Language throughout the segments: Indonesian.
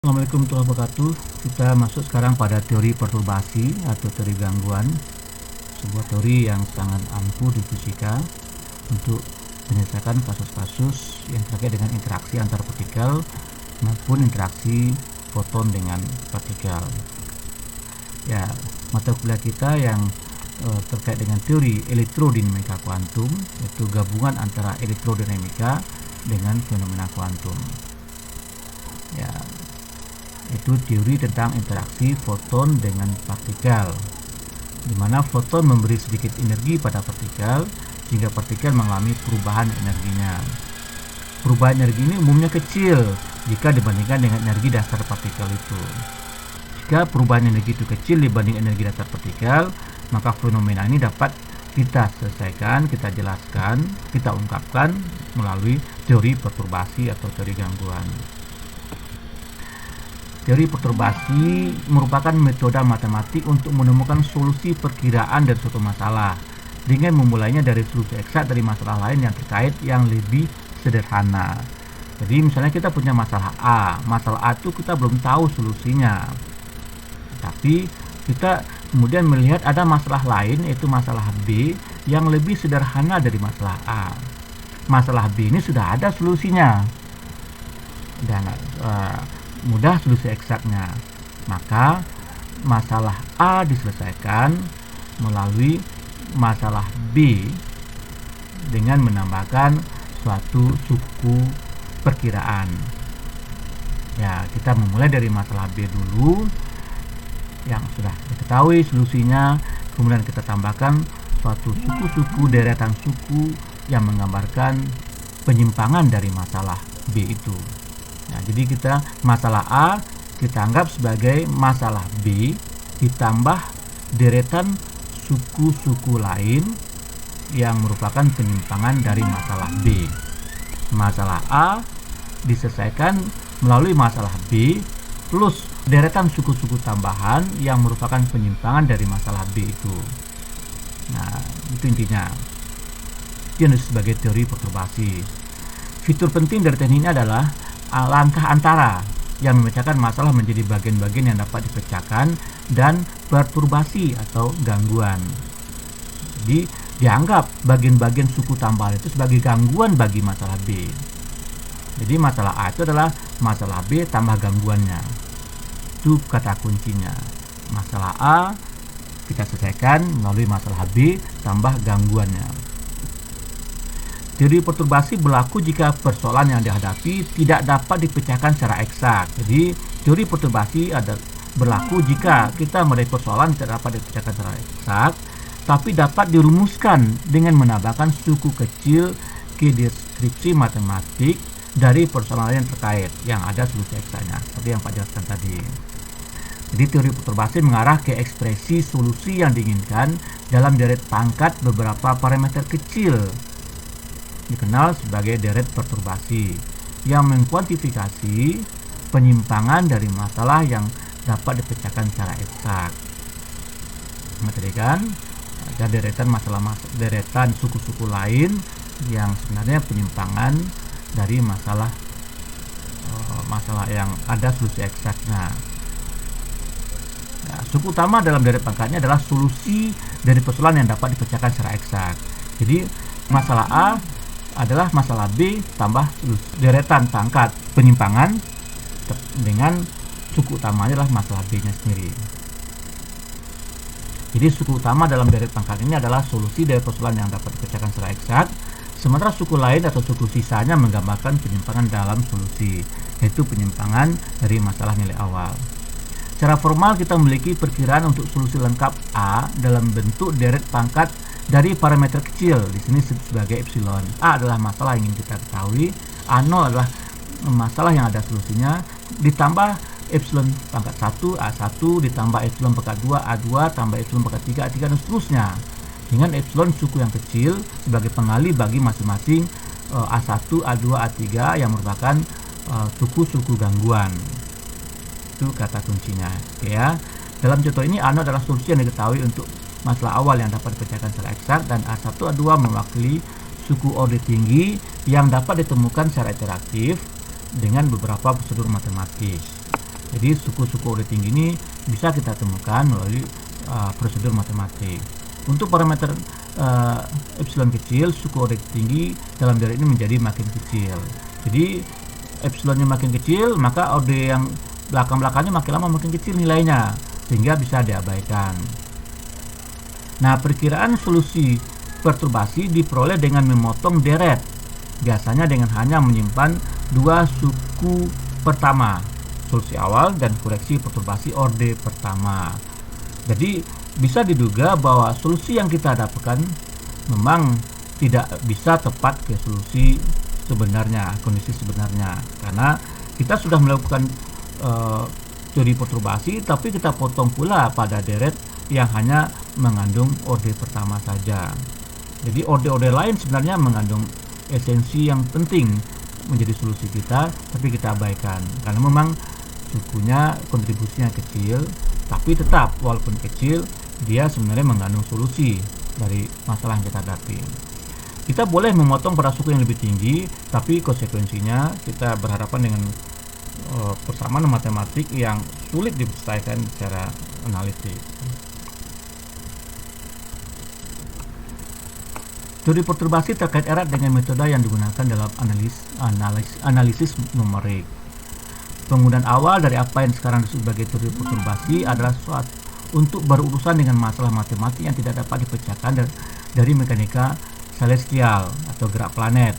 Assalamualaikum warahmatullahi wabarakatuh. Kita masuk sekarang pada teori perturbasi atau teori gangguan, sebuah teori yang sangat ampuh di fisika untuk menyelesaikan kasus-kasus yang terkait dengan interaksi antar partikel maupun interaksi foton dengan partikel. Ya, mata kuliah kita yang terkait dengan teori elektrodinamika kuantum, yaitu gabungan antara elektrodinamika dengan fenomena kuantum. Ya, itu teori tentang interaksi foton dengan partikel, di mana foton memberi sedikit energi pada partikel sehingga partikel mengalami perubahan energinya. Perubahan energi ini umumnya kecil jika dibandingkan dengan energi dasar partikel itu. Jika perubahan energi itu kecil dibanding energi dasar partikel, maka fenomena ini dapat kita selesaikan, kita jelaskan, kita ungkapkan melalui teori perturbasi atau teori gangguan. Teori perturbasi merupakan metode matematik untuk menemukan solusi perkiraan dari suatu masalah dengan memulainya dari solusi eksak dari masalah lain yang terkait yang lebih sederhana. Jadi misalnya kita punya masalah A itu kita belum tahu solusinya, tapi kita kemudian melihat ada masalah lain, yaitu masalah B yang lebih sederhana dari masalah A. Masalah B ini sudah ada solusinya dan mudah solusi eksaknya, maka masalah A diselesaikan melalui masalah B dengan menambahkan suatu suku perkiraan. Ya, kita memulai dari masalah B dulu yang sudah diketahui solusinya, kemudian kita tambahkan suatu suku-suku deretan suku yang menggambarkan penyimpangan dari masalah B itu. Nah, jadi kita masalah A kita anggap sebagai masalah B ditambah deretan suku-suku lain yang merupakan penyimpangan dari masalah B. Masalah A diselesaikan melalui masalah B plus deretan suku-suku tambahan yang merupakan penyimpangan dari masalah B itu. Nah, itu intinya. Itu yang disebut sebagai teori perturbasi. Fitur penting dari teknik ini adalah langkah antara yang memecahkan masalah menjadi bagian-bagian yang dapat dipecahkan dan perturbasi atau gangguan. Jadi dianggap bagian-bagian suku tambahan itu sebagai gangguan bagi masalah B. Jadi masalah A itu adalah masalah B tambah gangguannya. Itu kata kuncinya. Masalah A kita selesaikan melalui masalah B tambah gangguannya. Teori perturbasi berlaku jika persoalan yang dihadapi tidak dapat dipecahkan secara eksak. Jadi, teori perturbasi berlaku jika kita melihat persoalan tidak dapat dipecahkan secara eksak, tapi dapat dirumuskan dengan menambahkan suku kecil ke deskripsi matematik dari persoalan yang terkait yang ada solusi eksaknya, seperti yang Pak jelaskan tadi. Jadi, teori perturbasi mengarah ke ekspresi solusi yang diinginkan dalam deret pangkat beberapa parameter kecil, dikenal sebagai deret perturbasi, yang mengkuantifikasi penyimpangan dari masalah yang dapat dipecahkan secara eksak. Tadi kan ada deretan suku-suku lain yang sebenarnya penyimpangan dari masalah yang ada solusi eksaknya. Nah, suku utama dalam deret pangkatnya adalah solusi dari persoalan yang dapat dipecahkan secara eksak. Jadi masalah A adalah masalah B tambah deretan pangkat penyimpangan dengan suku utamanya adalah masalah B-nya sendiri. Jadi suku utama dalam deret pangkat ini adalah solusi dari persoalan yang dapat dipecahkan secara eksak, sementara suku lain atau suku sisanya menggambarkan penyimpangan dalam solusi, yaitu penyimpangan dari masalah nilai awal. Secara formal kita memiliki perkiraan untuk solusi lengkap A dalam bentuk deret pangkat dari parameter kecil, di sini sebagai epsilon. A adalah masalah yang ingin kita ketahui, A0 adalah masalah yang ada solusinya, ditambah epsilon pangkat 1, A1, ditambah epsilon pangkat 2, A2, tambah epsilon pangkat 3, A3, dan seterusnya. Dengan epsilon suku yang kecil sebagai pengali bagi masing-masing A1, A2, A3 yang merupakan suku-suku gangguan. Itu kata kuncinya. Ya. Dalam contoh ini, A0 adalah solusi yang diketahui untuk masalah awal yang dapat dipecahkan secara eksak, dan A1, A2 mewakili suku order tinggi yang dapat ditemukan secara interaktif dengan beberapa prosedur matematis. Jadi suku-suku OD tinggi ini bisa kita temukan melalui prosedur matematik. Untuk parameter epsilon kecil, suku OD tinggi dalam daerah ini menjadi makin kecil. Jadi epsilonnya makin kecil, maka OD yang belakang-belakangnya makin lama makin kecil nilainya, sehingga bisa diabaikan. Nah, perkiraan solusi perturbasi diperoleh dengan memotong deret, biasanya dengan hanya menyimpan dua suku pertama, solusi awal dan koreksi perturbasi orde pertama. Jadi bisa diduga bahwa solusi yang kita dapatkan memang tidak bisa tepat ke solusi sebenarnya, kondisi sebenarnya, karena kita sudah melakukan teori perturbasi, tapi kita potong pula pada deret yang hanya mengandung orde pertama saja. Jadi orde-orde lain sebenarnya mengandung esensi yang penting menjadi solusi kita, tapi kita abaikan karena memang sukunya kontribusinya kecil, tapi tetap walaupun kecil dia sebenarnya mengandung solusi dari masalah yang kita hadapi. Kita boleh memotong pada suku yang lebih tinggi, tapi konsekuensinya kita berhadapan dengan persamaan matematik yang sulit diselesaikan secara analitik. Teori perturbasi terkait erat dengan metode yang digunakan dalam analisis numerik. Penggunaan awal dari apa yang sekarang disebut sebagai teori perturbasi adalah untuk berurusan dengan masalah matematik yang tidak dapat dipecahkan dari mekanika celestial atau gerak planet.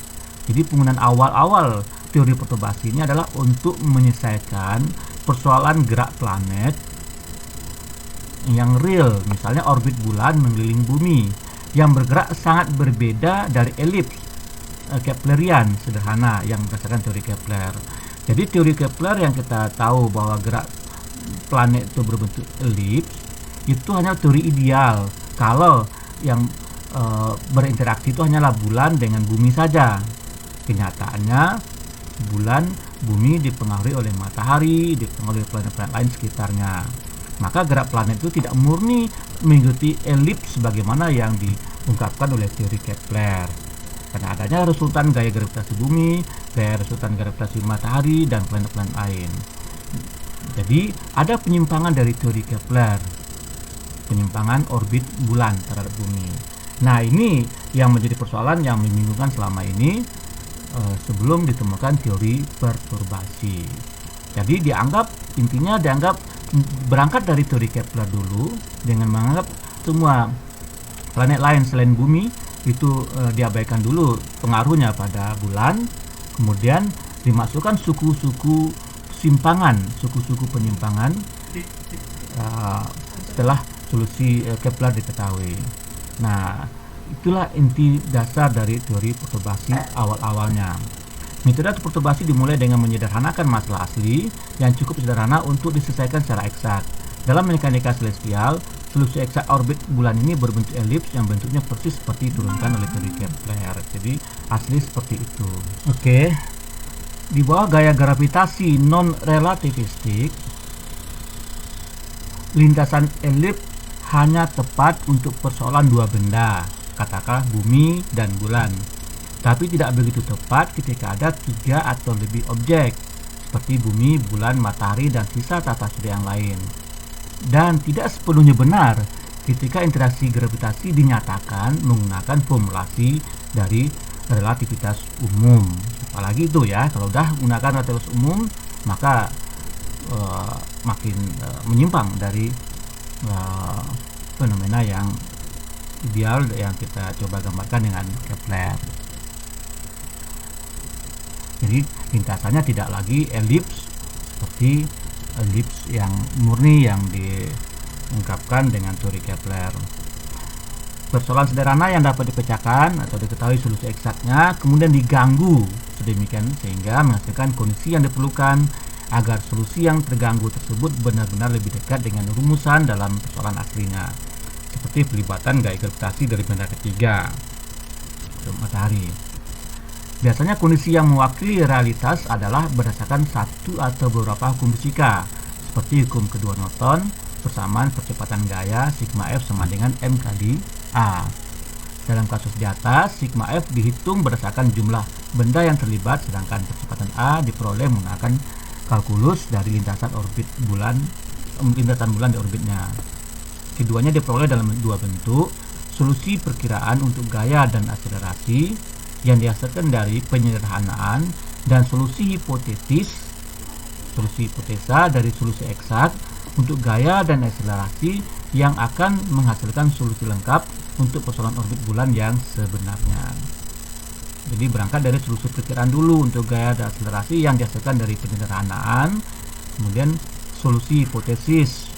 Jadi penggunaan awal-awal teori perturbasi ini adalah untuk menyelesaikan persoalan gerak planet yang real, misalnya orbit bulan mengelilingi bumi yang bergerak sangat berbeda dari elips Keplerian sederhana yang berdasarkan teori Kepler. Jadi teori Kepler yang kita tahu bahwa gerak planet itu berbentuk elips itu hanya teori ideal kalau yang berinteraksi itu hanyalah bulan dengan bumi saja. Kenyataannya bulan, bumi dipengaruhi oleh matahari, dipengaruhi oleh planet-planet lain sekitarnya. Maka gerak planet itu tidak murni mengikuti elips sebagaimana yang diungkapkan oleh teori Kepler. Karena adanya resultan gaya gravitasi bumi, gaya resultan gravitasi matahari, dan planet-planet lain. Jadi ada penyimpangan dari teori Kepler, penyimpangan orbit bulan terhadap bumi. Nah, ini yang menjadi persoalan yang membingungkan selama ini sebelum ditemukan teori perturbasi. Jadi intinya dianggap berangkat dari teori Kepler dulu dengan menganggap semua planet lain selain bumi itu diabaikan dulu pengaruhnya pada bulan, kemudian dimasukkan suku-suku simpangan, suku-suku penyimpangan setelah solusi Kepler diketahui. Nah, itulah inti dasar dari teori perturbasi awal-awalnya. Metode perturbasi dimulai dengan menyederhanakan masalah asli yang cukup sederhana untuk diselesaikan secara eksak. Dalam mekanika celestial, solusi eksak orbit bulan ini berbentuk elips yang bentuknya persis seperti diturunkan oleh teori Kepler. Jadi asli seperti itu. Oke. Di bawah gaya gravitasi non-relativistik, lintasan elips hanya tepat untuk persoalan dua benda, katakanlah bumi dan bulan. Tapi tidak begitu tepat ketika ada 3 atau lebih objek, seperti bumi, bulan, matahari, dan sisa tata surya yang lain. Dan tidak sepenuhnya benar ketika interaksi gravitasi dinyatakan menggunakan formulasi dari relativitas umum. Apalagi itu ya, kalau udah menggunakan relativitas umum, maka makin menyimpang dari fenomena yang ideal yang kita coba gambarkan dengan Kepler. Jadi lintasannya tidak lagi elips seperti elips yang murni yang diungkapkan dengan teori Kepler. Persoalan sederhana yang dapat dipecahkan atau diketahui solusi eksaknya kemudian diganggu sedemikian sehingga menghasilkan kondisi yang diperlukan agar solusi yang terganggu tersebut benar-benar lebih dekat dengan rumusan dalam persoalan aslinya, seperti pelibatan gaya gravitasi dari benda ketiga, matahari. Biasanya kondisi yang mewakili realitas adalah berdasarkan satu atau beberapa hukum fisika, seperti hukum kedua Newton, persamaan percepatan gaya sigma F sama dengan M kali A. Dalam kasus di atas, sigma F dihitung berdasarkan jumlah benda yang terlibat, sedangkan percepatan A diperoleh menggunakan kalkulus dari lintasan bulan di orbitnya. Keduanya diperoleh dalam dua bentuk: solusi perkiraan untuk gaya dan akselerasi yang dihasilkan dari penyederhanaan, dan solusi hipotesa dari solusi eksak untuk gaya dan akselerasi yang akan menghasilkan solusi lengkap untuk persoalan orbit bulan yang sebenarnya. Jadi berangkat dari solusi perkiraan dulu untuk gaya dan akselerasi yang dihasilkan dari penyederhanaan, kemudian solusi hipotesis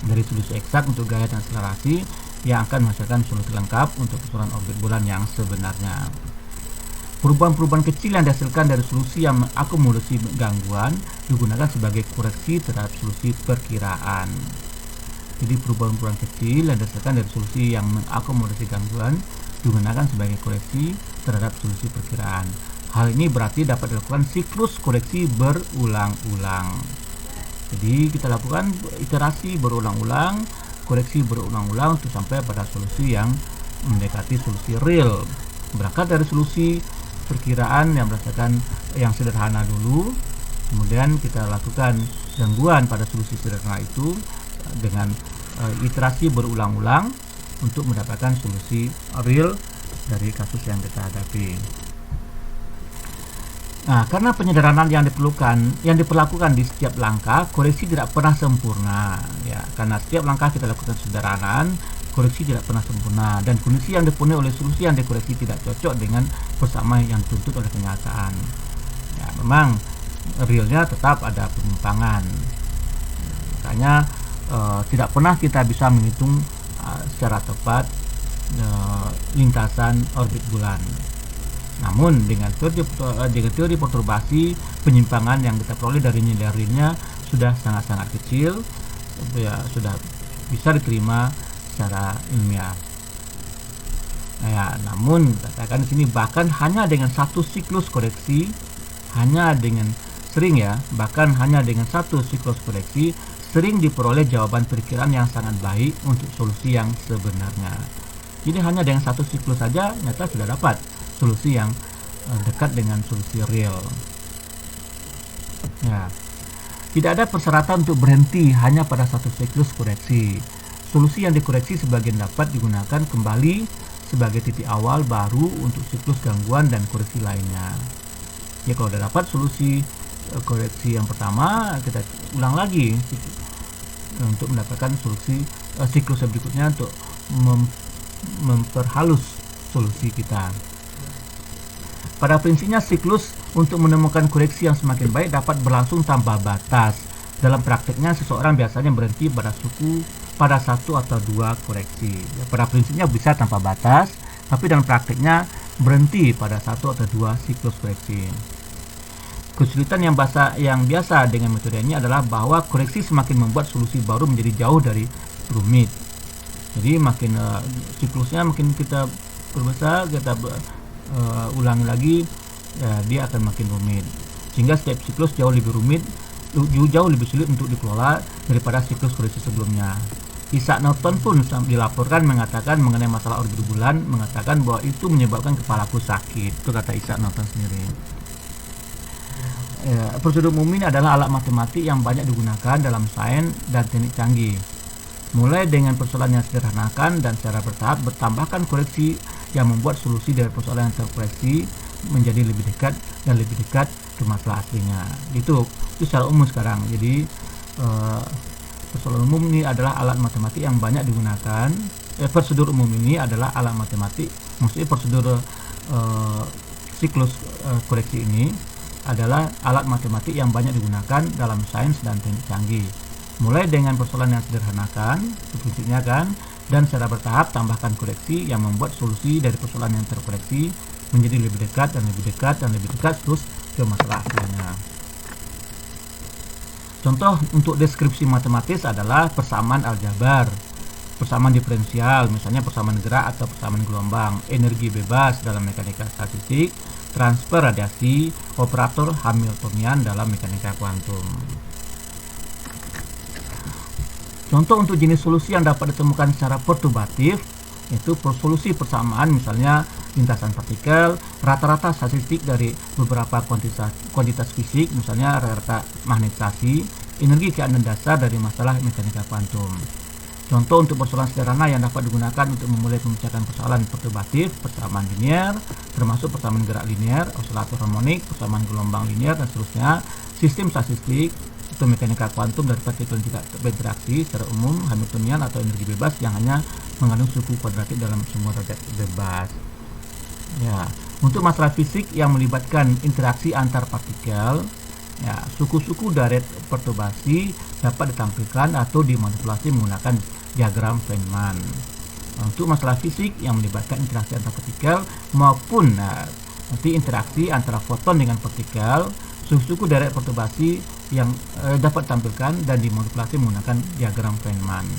dari solusi eksak untuk gaya dan akselerasi yang akan menghasilkan solusi lengkap untuk persoalan orbit bulan yang sebenarnya. Perubahan-perubahan kecil yang dihasilkan dari solusi yang mengakomodasi gangguan digunakan sebagai koreksi terhadap solusi perkiraan. Jadi perubahan-perubahan kecil yang dihasilkan dari solusi yang mengakomodasi gangguan digunakan sebagai koreksi terhadap solusi perkiraan. Hal ini berarti dapat dilakukan siklus koreksi berulang-ulang. Jadi kita lakukan iterasi berulang-ulang, koreksi berulang-ulang untuk sampai pada solusi yang mendekati solusi real. Berangkat dari solusi perkiraan yang berdasarkan yang sederhana dulu, kemudian kita lakukan gangguan pada solusi sederhana itu dengan iterasi berulang-ulang untuk mendapatkan solusi real dari kasus yang kita hadapi. Nah, karena penyederhanaan yang diperlakukan di setiap langkah, koreksi tidak pernah sempurna. Ya, karena setiap langkah kita lakukan sederhanaan, koreksi tidak pernah sempurna, dan kondisi yang dipenuhi oleh solusi yang dikoreksi tidak cocok dengan persamaan yang dituntut oleh kenyataan. Ya, memang realnya tetap ada penyimpangan. Makanya tidak pernah kita bisa menghitung secara tepat lintasan orbit bulan. Namun dengan teori perturbasi, penyimpangan yang kita peroleh dari nilai realnya sudah sangat-sangat kecil, ya, sudah bisa diterima secara ilmiah. Nah, ya, namun katakan di sini bahkan hanya dengan satu siklus koreksi, bahkan hanya dengan satu siklus koreksi sering diperoleh jawaban perkiraan yang sangat baik untuk solusi yang sebenarnya. Jadi hanya dengan satu siklus saja nyata sudah dapat solusi yang dekat dengan solusi real. Ya, tidak ada persyaratan untuk berhenti hanya pada satu siklus koreksi. Solusi yang dikoreksi sebagian dapat digunakan kembali sebagai titik awal baru untuk siklus gangguan dan koreksi lainnya. Ya, kalau sudah dapat solusi koreksi yang pertama, kita ulang lagi untuk mendapatkan solusi siklus berikutnya untuk memperhalus solusi kita. Pada prinsipnya, siklus untuk menemukan koreksi yang semakin baik dapat berlangsung tanpa batas. Dalam praktiknya, seseorang biasanya berhenti pada satu atau dua koreksi. Ya, pada prinsipnya bisa tanpa batas, tapi dalam praktiknya berhenti pada satu atau dua siklus koreksi. Kesulitan yang biasa dengan metode ini adalah bahwa koreksi semakin membuat solusi baru menjadi jauh dari rumit. Jadi makin siklusnya makin kita perbesar, kita ulangi lagi, ya, dia akan makin rumit. Sehingga setiap siklus jauh lebih rumit, jauh lebih sulit untuk dikelola daripada siklus koreksi sebelumnya. Isaac Newton pun dilaporkan mengatakan mengenai masalah orbit bulan, mengatakan bahwa itu menyebabkan kepalaku sakit. Itu kata Isaac Newton sendiri. Prosedur umum ini adalah alat matematik yang banyak digunakan dalam sains dan teknik canggih. Mulai dengan persoalan yang sederhanakan dan secara bertahap bertambahkan koreksi yang membuat solusi dari persoalan yang terkoreksi menjadi lebih dekat dan lebih dekat ke masalah aslinya. Itu secara umum sekarang. Jadi persoalan umum ini adalah alat matematik yang banyak digunakan. Prosedur umum ini adalah alat matematik, maksudnya prosedur siklus koreksi ini adalah alat matematik yang banyak digunakan dalam sains dan teknik canggih. Mulai dengan persoalan yang sederhanakan, prinsipnya kan, dan secara bertahap tambahkan koreksi yang membuat solusi dari persoalan yang terkoreksi menjadi lebih dekat dan lebih dekat dan lebih dekat terus ke masalah aslinya. Contoh untuk deskripsi matematis adalah persamaan aljabar, persamaan diferensial, misalnya persamaan gerak atau persamaan gelombang, energi bebas dalam mekanika statistik, transfer radiasi, operator Hamiltonian dalam mekanika kuantum. Contoh untuk jenis solusi yang dapat ditemukan secara perturbatif, yaitu solusi persamaan, misalnya lintasan partikel, rata-rata statistik dari beberapa kuantitas fisik, misalnya rata-rata magnetisasi, energi keadaan dasar dari masalah mekanika kuantum. Contoh untuk persoalan sederhana yang dapat digunakan untuk memulai memecahkan persoalan perturbatif, persamaan linear, termasuk persamaan gerak linear, oscillator harmonik, persamaan gelombang linear, dan seterusnya. Sistem statistik atau mekanika kuantum dari partikel yang tidak berinteraksi secara umum, Hamiltonian atau energi bebas yang hanya mengandung suku kuadratik dalam semua derajat bebas. Ya, untuk masalah fisik yang melibatkan interaksi antar partikel, ya, suku-suku dari perturbasi dapat ditampilkan atau dimanipulasi menggunakan diagram Feynman. Untuk masalah fisik yang melibatkan interaksi antar partikel maupun nanti interaksi antara foton dengan partikel, suku-suku dari perturbasi yang dapat ditampilkan dan dimanipulasi menggunakan diagram Feynman.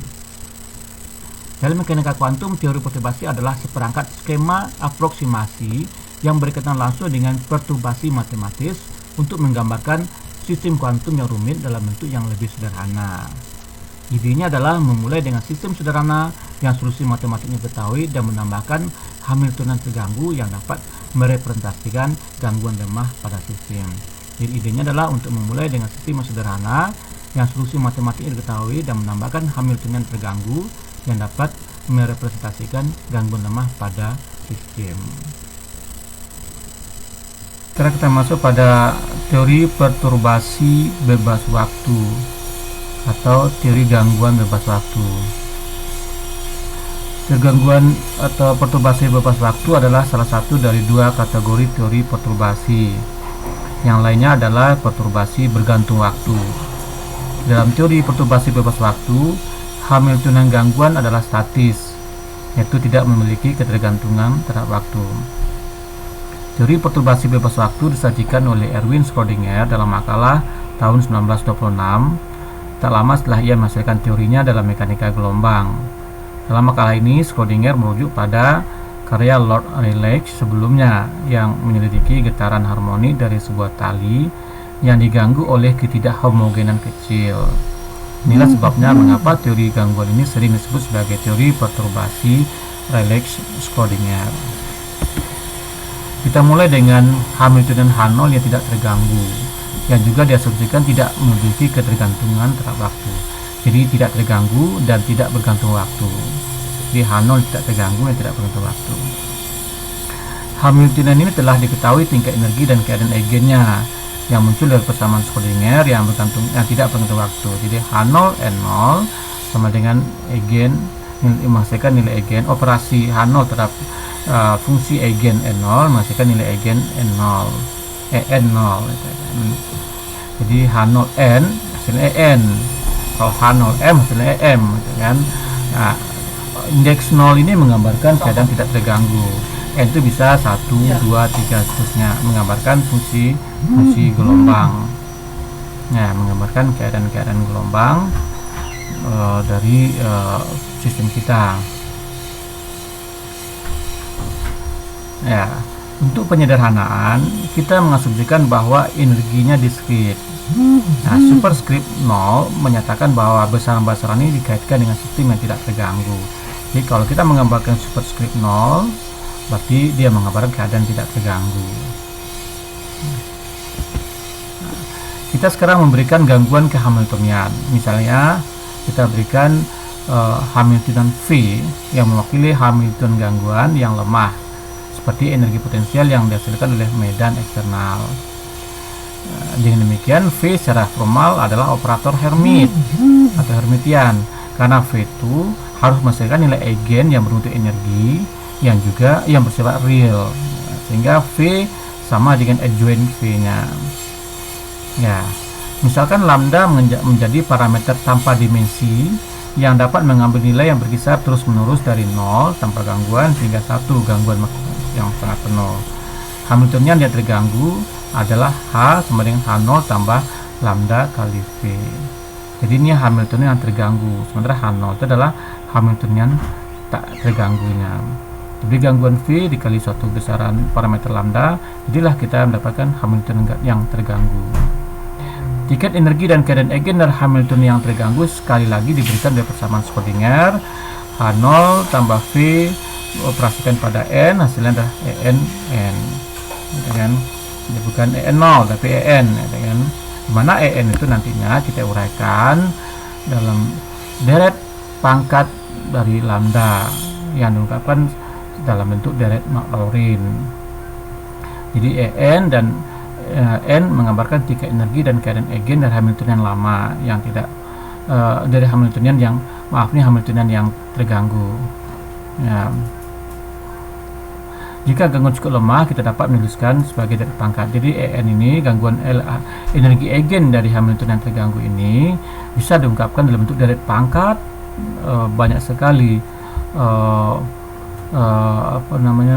Dalam mekanika kuantum, teori perturbasi adalah seperangkat skema aproksimasi yang berkaitan langsung dengan perturbasi matematis untuk menggambarkan sistem kuantum yang rumit dalam bentuk yang lebih sederhana. Idenya adalah memulai dengan sistem sederhana yang solusi matematiknya diketahui dan menambahkan Hamiltonian terganggu yang dapat merepresentasikan gangguan lemah pada sistem. Jadi idenya adalah untuk memulai dengan sistem yang sederhana yang solusi matematiknya diketahui dan menambahkan Hamiltonian terganggu yang dapat merepresentasikan gangguan lemah pada sistem. Sekarang kita masuk pada teori perturbasi bebas waktu atau teori gangguan bebas waktu. Teori gangguan atau perturbasi bebas waktu adalah salah satu dari dua kategori teori perturbasi. Yang lainnya adalah perturbasi bergantung waktu. Dalam teori perturbasi bebas waktu, Hamiltonian gangguan adalah statis, yaitu tidak memiliki ketergantungan terhadap waktu. Teori perturbasi bebas waktu disajikan oleh Erwin Schrödinger dalam makalah tahun 1926, tak lama setelah ia menghasilkan teorinya dalam mekanika gelombang. Dalam makalah ini, Schrödinger merujuk pada karya Lord Rayleigh sebelumnya yang menyelidiki getaran harmonik dari sebuah tali yang diganggu oleh ketidakhomogenan kecil. Inilah sebabnya mengapa teori gangguan ini sering disebut sebagai teori perturbasi Rayleigh-Schrödinger. Kita mulai dengan Hamiltonian H0 yang tidak terganggu, yang juga diasumsikan tidak memiliki ketergantungan terhadap waktu. Jadi tidak terganggu dan tidak bergantung waktu. Jadi H0 tidak terganggu dan tidak bergantung waktu. Hamiltonian ini telah diketahui tingkat energi dan keadaan eigennya yang muncul dari persamaan Schrödinger yang tidak bergantung waktu. Jadi H0 N0 sama dengan eigen, menghasilkan nilai eigen operasi H0 terhadap fungsi eigen N0 menghasilkan nilai eigen N0 N0. Jadi H0N hasilnya En, kalau H0M hasilnya Em, kan? Nah, indeks 0 ini menggambarkan keadaan tidak terganggu. N itu bisa 1, 2, 3 seterusnya, menggambarkan fungsi gelombang. Nah, menggambarkan keadaan gelombang dari sistem kita. Ya, untuk penyederhanaan kita mengasumsikan bahwa energinya diskrit. Nah, superscript 0 menyatakan bahwa besaran-besaran ini dikaitkan dengan sistem yang tidak terganggu. Jadi kalau kita menggambarkan superscript 0, berarti dia menggambarkan keadaan tidak terganggu. Nah, kita sekarang memberikan gangguan ke Hamiltonian. Misalnya kita berikan Hamiltonian V yang mewakili Hamiltonian gangguan yang lemah, seperti energi potensial yang dihasilkan oleh medan eksternal. Dengan demikian, V secara formal adalah operator Hermit atau Hermitian, karena V itu harus menghasilkan nilai eigen yang berbentuk energi yang juga yang bersifat real, sehingga V sama dengan adjoint V-nya. Ya, misalkan lambda menjadi parameter tanpa dimensi yang dapat mengambil nilai yang berkisar terus-menerus dari 0 tanpa gangguan hingga 1 gangguan yang sangat penuh. Hamiltonian yang terganggu adalah H sama dengan H0 tambah lambda kali V. Jadi ini Hamiltonian yang terganggu, sementara H0 itu adalah Hamiltonian tak terganggunya. Jadi gangguan V dikali suatu besaran parameter lambda, jadilah kita mendapatkan Hamiltonian yang terganggu. Tingkat energi dan keadaan eigen dari Hamiltonian yang terganggu sekali lagi diberikan dari persamaan Schrödinger. H0 tambah V operasikan pada N, hasilnya adalah EN N, gitu kan. Jadi bukan EN0 tapi EN, gitu kan. Dimana EN itu nantinya kita uraikan dalam deret pangkat dari lambda yang diungkapkan dalam bentuk deret Maclaurin. Jadi EN dan N menggambarkan tingkat energi dan keadaan eigen dari Hamiltonian lama yang tidak dari Hamiltonian yang Hamiltonian yang terganggu. Ya. Jika gangguan cukup lemah, kita dapat menuliskan sebagai deret pangkat. Jadi EN ini gangguan energi eigen dari Hamiltonian terganggu ini bisa diungkapkan dalam bentuk deret pangkat banyak sekali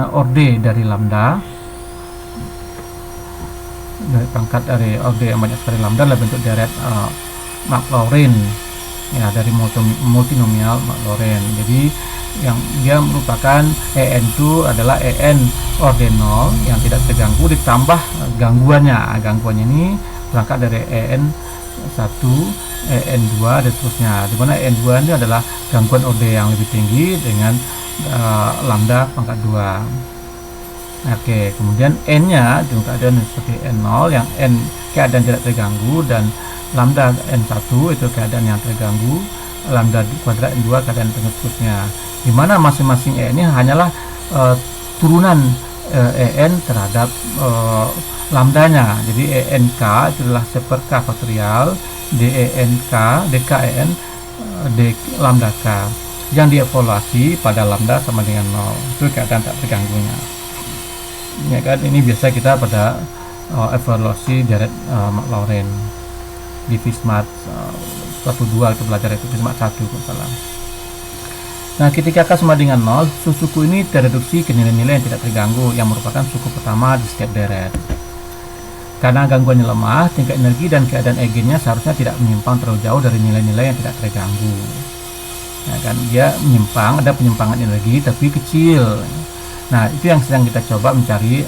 orde dari lambda. Dari pangkat dari orde yang banyak sekali lambda dalam bentuk deret Maclaurin, ya, dari multinomial Maclaurin. Jadi yang dia merupakan EN itu adalah EN orde 0 yang tidak terganggu ditambah gangguannya ini berangkat dari EN 1, EN 2 dan seterusnya, dimana EN 2 ini adalah gangguan orde yang lebih tinggi dengan lambda pangkat 2. Oke, kemudian N-nya dengan keadaan seperti N0 yang N keadaan tidak terganggu dan lambda N1 itu keadaan yang terganggu, lambda kuadrat N2 keadaan seterusnya. Di mana masing-masing EN ini hanyalah turunan EN terhadap lambdanya. Jadi ENK itu adalah seper K faktorial DENK DKEN D lambda K yang dievaluasi pada lambda sama dengan 0. Itu keadaan tak terganggunya. Ya kan, ini biasa kita pada evaluasi deret Maclaurin di Fismat 1-2 itu belajar itu Fismat 1 kalau salah. Nah, ketika K sama dengan 0, suku ini tereduksi ke nilai-nilai yang tidak terganggu yang merupakan suku pertama di setiap deret. Karena gangguannya lemah, tingkat energi dan keadaan eigennya seharusnya tidak menyimpang terlalu jauh dari nilai-nilai yang tidak terganggu. Ya kan, dia menyimpang, ada penyimpangan energi tapi kecil. Nah, itu yang sedang kita coba mencari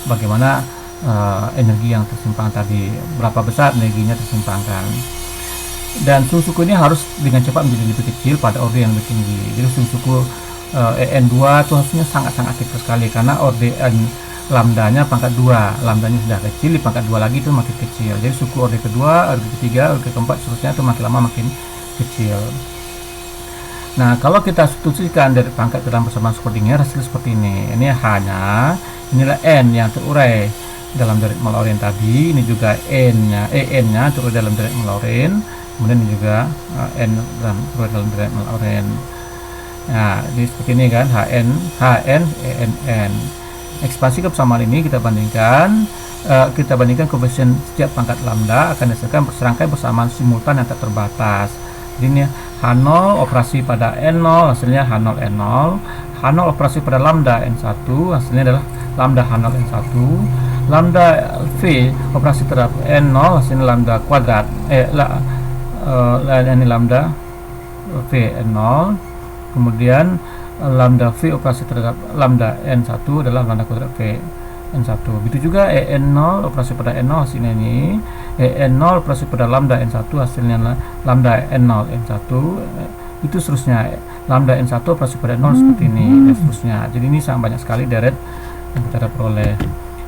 bagaimana energi yang tersimpang tadi, berapa besar energinya tersimpangkan. Dan suku ini harus dengan cepat menjadi lebih kecil pada orde yang lebih tinggi. Jadi suku EN2 itu harusnya sangat-sangat kecil sekali karena orde lambdanya pangkat 2, lambdanya sudah kecil, di pangkat 2 lagi itu makin kecil. Jadi suku orde kedua, orde ketiga, orde keempat seterusnya itu makin lama makin kecil. Nah, kalau kita substitusikan dari pangkat ke dalam persamaan Schrödinger, hasil seperti ini. Ini hanya inilah N yang terurai dalam deret Maclaurin tadi, ini juga N-nya, EN-nya terurai dalam deret Maclaurin, kemudian ini juga N terurai dalam deret Maclaurin. Nah, jadi seperti ini kan, HN, ENN. Ekspansi kebersamaan ini kita bandingkan koefisien setiap pangkat lambda akan dihasilkan serangkaian persamaan simultan yang tak terbatas. Jadi ini H0 operasi pada N0 hasilnya H0 N0, H0 operasi pada lambda N1 hasilnya adalah lambda H0 N1, lambda V operasi terhadap N0 hasilnya lambda kuadrat ini lambda V N0, kemudian lambda V operasi terhadap lambda N1 adalah lambda kuadrat V N1. Begitu juga EN0 operasi pada N0 hasilnya ini, EN0 operasi pada lambda N1 hasilnya lambda N0 N1, itu seterusnya lambda N1 operasi pada N0 seperti ini dan seterusnya. Jadi ini sangat banyak sekali deret yang kita peroleh.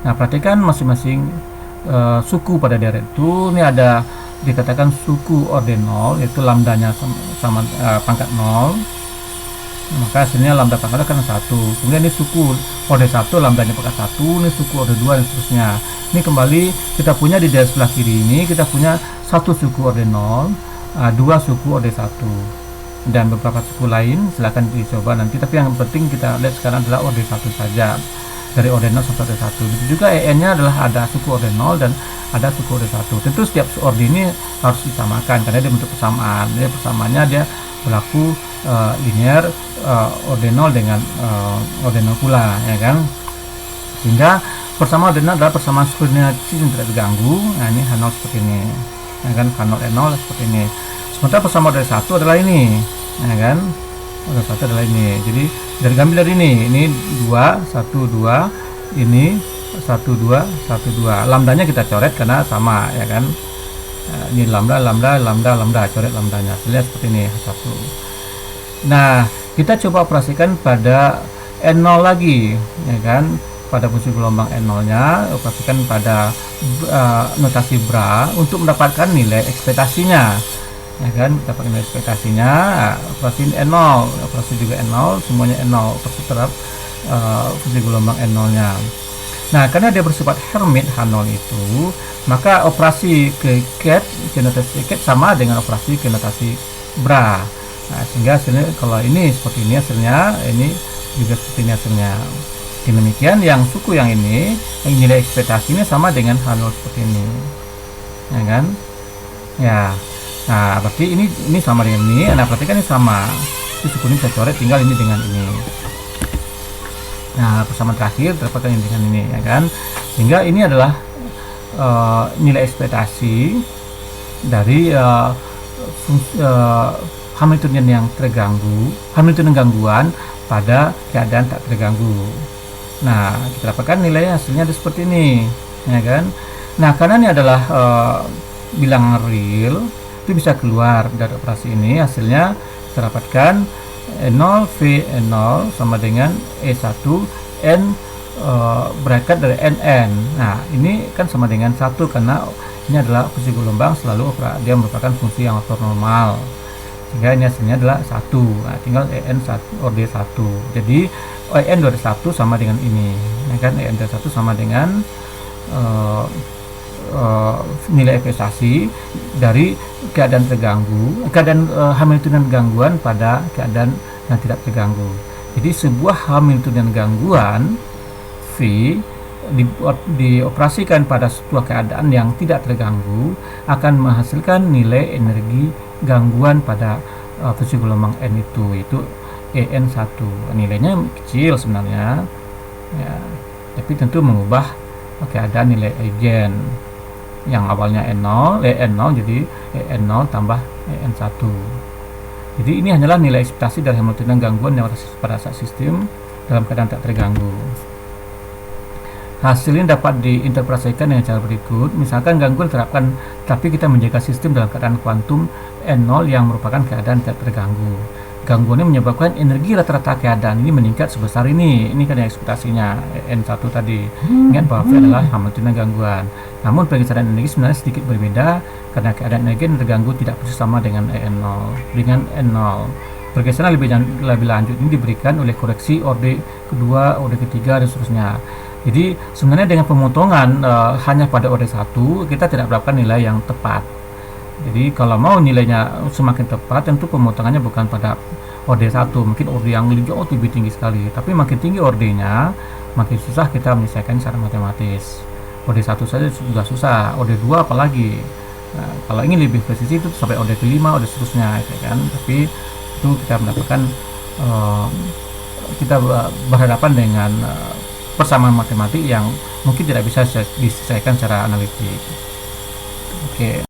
Nah, perhatikan masing-masing suku pada deret itu, ini ada dikatakan suku orde 0 yaitu lambdanya sama pangkat 0, maka hasilnya lambda pangkatnya kan 1. Kemudian ini suku orde 1 lambdanya pangkat 1, ini suku orde 2 dan seterusnya. Ini kembali kita punya di deret sebelah kiri ini kita punya satu suku orde 0, dua suku orde 1 dan beberapa suku lain, silahkan dicoba nanti, tapi yang penting kita lihat sekarang adalah orde 1 saja, dari orde 0 sampai orde 1. Begitu juga EN nya adalah ada suku orde 0 dan ada suku orde 1. Tentu setiap orde ini harus disamakan karena dia bentuk persamaan. Dia persamaannya dia berlaku linear orde 0 dengan orde 0 pula, ya kan, sehingga persamaan orde 0 adalah persamaan Schrödinger yang tidak terganggu. Nah, ini H0 seperti ini, ya kan, H0 N0 seperti ini. Sementara persamaan orde 1 adalah ini, ya kan, orde 1 adalah ini. Jadi dari gambar dari ini 2 1 2, ini 1 2 1 2. Lambdanya kita coret karena sama, ya kan. Ini lambda coret lambdanya, hasilnya seperti ini H1. Nah, kita coba operasikan pada N0 lagi, ya kan? Pada fungsi gelombang N0-nya, operasikan pada notasi bra untuk mendapatkan nilai ekspektasinya, ya kan? Dapatkan nilai ekspektasinya, operasi N0, operasi juga N0, semuanya N0, operasi terhadap fungsi gelombang N0-nya. Nah, karena dia bersifat Hermit H0 itu, maka operasi ke ket, ke notasi ket sama dengan operasi ke notasi bra. Nah, sehingga hasilnya kalau ini seperti ini hasilnya, ini juga seperti ini hasilnya. Demikian yang suku yang ini, yang nilai ekspektasinya sama dengan H0 seperti ini, ya kan? Ya. Nah, berarti ini sama dengan ini. Nah, berarti kan ini sama. Itu suku ini saya coret, tinggal ini dengan ini. Nah, persamaan terakhir terdapatkan ini dengan ini, ya kan? Sehingga ini adalah nilai ekspektasi dari Hamiltonian yang terganggu, Hamiltonian gangguan pada keadaan tak terganggu. Nah, kita dapatkan nilainya hasilnya ada seperti ini, ya kan? Nah, karena ini adalah bilangan real, itu bisa keluar dari operasi ini. Hasilnya kita dapatkan E0 V0 sama dengan E1 N bracket dari NN. Nah, ini kan sama dengan 1 karena ini adalah fungsi gelombang, selalu dia merupakan fungsi yang ortonormal, sehingga ini hasilnya adalah 1. Nah, tinggal EN1 order 1. Jadi EN order 1 sama dengan ini, ya kan? EN order 1 sama dengan nilai ekspektasi dari keadaan terganggu, keadaan Hamiltonian gangguan pada keadaan yang tidak terganggu. Jadi sebuah Hamiltonian gangguan V dioperasikan pada sebuah keadaan yang tidak terganggu akan menghasilkan nilai energi gangguan pada fungsi gelombang N itu EN1. Nilainya kecil sebenarnya, ya, tapi tentu mengubah keadaan nilai eigen yang awalnya N0 jadi EN0 tambah EN1. Jadi ini hanyalah nilai ekspektasi dari Hamiltonian gangguan yang pada saat sistem dalam keadaan tak terganggu. Hasil ini dapat diinterpretasikan dengan cara berikut. Misalkan gangguan diterapkan, tapi kita menjaga sistem dalam keadaan kuantum N0 yang merupakan keadaan tak terganggu. Gangguan ini menyebabkan energi rata-rata keadaan ini meningkat sebesar ini. Ini kan yang ekspektasinya N1 tadi. Ingat bahwa V adalah Hamiltonian gangguan. Namun pergeseran energi sebenarnya sedikit berbeda karena keadaan energi yang terganggu tidak persis sama dengan EN0 dengan N0. Pergeseran lebih lanjut ini diberikan oleh koreksi orde kedua, orde ketiga dan seterusnya. Jadi sebenarnya dengan pemotongan hanya pada orde 1 kita tidak mendapatkan nilai yang tepat. Jadi kalau mau nilainya semakin tepat, tentu pemotongannya bukan pada orde 1, mungkin orde yang jauh lebih tinggi sekali. Tapi makin tinggi ordenya, makin susah kita menyelesaikan secara matematis. Orde 1 saja sudah susah, orde 2 apalagi. Nah, kalau ingin lebih presisi itu sampai orde kelima, orde seterusnya, ya kan. Tapi itu kita mendapatkan kita berhadapan dengan persamaan matematik yang mungkin tidak bisa diselesaikan secara analitik. Oke.